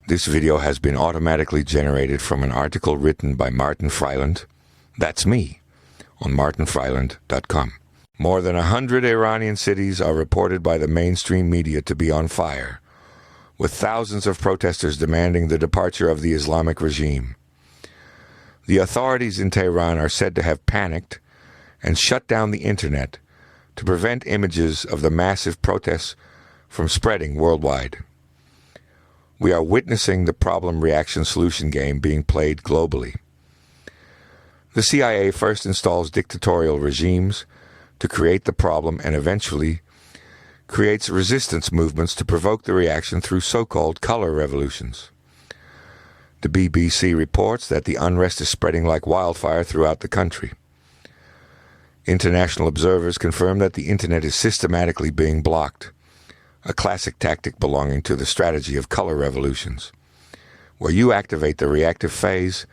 This video has been automatically generated from an article written by Martin Freiland. That's me, on martinfreiland.com. More than 100 Iranian cities are reported by the mainstream media to be on fire, with thousands of protesters demanding the departure of the Islamic regime. The authorities in Tehran are said to have panicked and shut down the internet to prevent images of the massive protests from spreading worldwide. We are witnessing the problem-reaction-solution game being played globally. The CIA first installs dictatorial regimes to create the problem and eventually creates resistance movements to provoke the reaction through so-called color revolutions. The BBC reports that the unrest is spreading like wildfire throughout the country. International observers confirm that the internet is systematically being blocked, a classic tactic belonging to the strategy of color revolutions, where you activate the reactive phase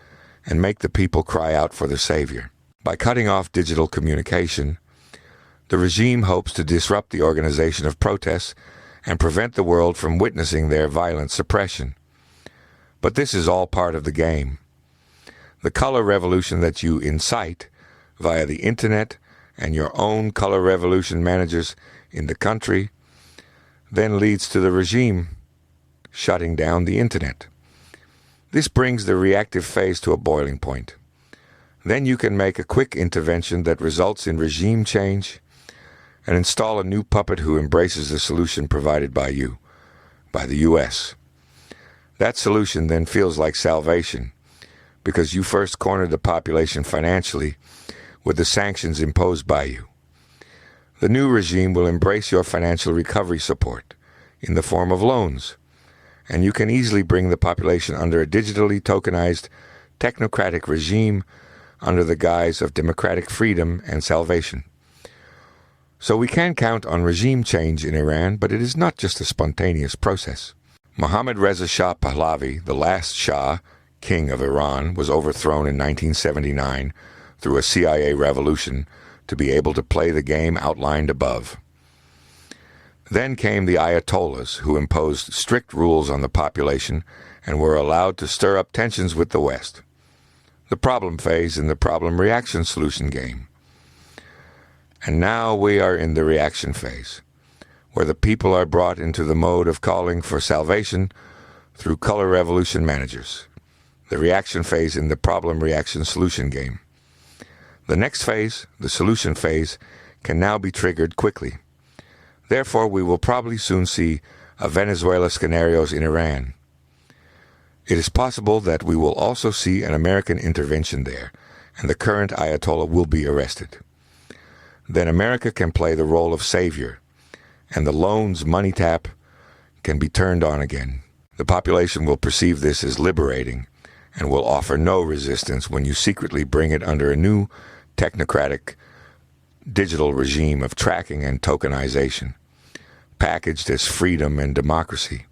and make the people cry out for the savior. By cutting off digital communication, the regime hopes to disrupt the organization of protests and prevent the world from witnessing their violent suppression. But this is all part of the game. The color revolution that you incite via the internet and your own color revolution managers in the country then leads to the regime shutting down the internet. This brings the reactive phase to a boiling point. Then you can make a quick intervention that results in regime change and install a new puppet who embraces the solution provided by you, by the U.S. That solution then feels like salvation because you first cornered the population financially with the sanctions imposed by you. The new regime will embrace your financial recovery support in the form of loans, and you can easily bring the population under a digitally tokenized technocratic regime under the guise of democratic freedom and salvation. So we can count on regime change in Iran, but it is not just a spontaneous process. Mohammad Reza Shah Pahlavi, the last Shah, king of Iran, was overthrown in 1979 through a CIA revolution to be able to play the game outlined above. Then came the Ayatollahs, who imposed strict rules on the population and were allowed to stir up tensions with the West. The problem phase in the problem-reaction-solution game. And now we are in the reaction phase, where the people are brought into the mode of calling for salvation through color revolution managers. The reaction phase in the problem-reaction-solution game. The next phase, the solution phase, can now be triggered quickly. Therefore, we will probably soon see a Venezuela scenarios in Iran. It is possible that we will also see an American intervention there, and the current Ayatollah will be arrested. Then America can play the role of savior, and the loans money tap can be turned on again. The population will perceive this as liberating and will offer no resistance when you secretly bring it under a new technocratic digital regime of tracking and tokenization, packaged as freedom and democracy.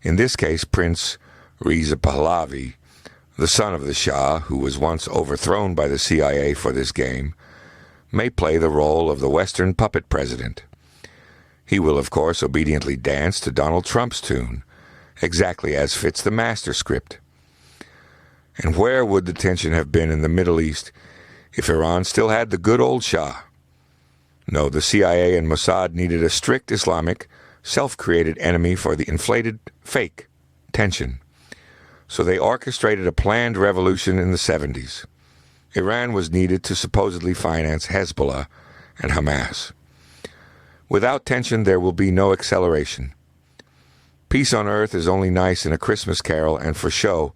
In this case, Prince Reza Pahlavi, the son of the Shah, who was once overthrown by the CIA for this game, may play the role of the Western puppet president. He will, of course, obediently dance to Donald Trump's tune, exactly as fits the master script. And where would the tension have been in the Middle East if Iran still had the good old Shah? No, the CIA and Mossad needed a strict Islamic, self-created enemy for the inflated, fake tension. So they orchestrated a planned revolution in the 70s. Iran was needed to supposedly finance Hezbollah and Hamas. Without tension, there will be no acceleration. Peace on earth is only nice in a Christmas carol and for show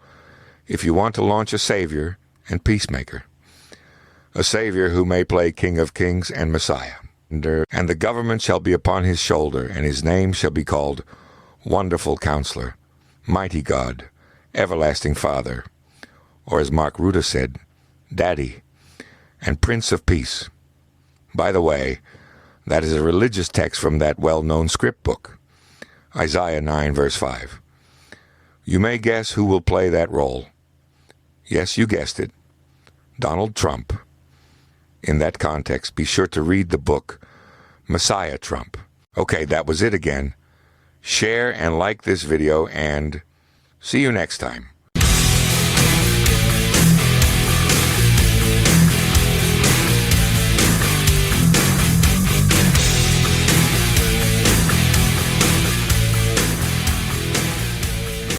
if you want to launch a savior and peacemaker. A savior who may play King of Kings and Messiah. And the government shall be upon his shoulder, and his name shall be called Wonderful Counselor, Mighty God, Everlasting Father, or as Mark Rutte said, Daddy, and Prince of Peace. By the way, that is a religious text from that well-known script book, Isaiah 9, verse 5. You may guess who will play that role. Yes, you guessed it, Donald Trump. In that context, be sure to read the book, Messiah Trump. Okay, that was it again. Share and like this video and See you next time.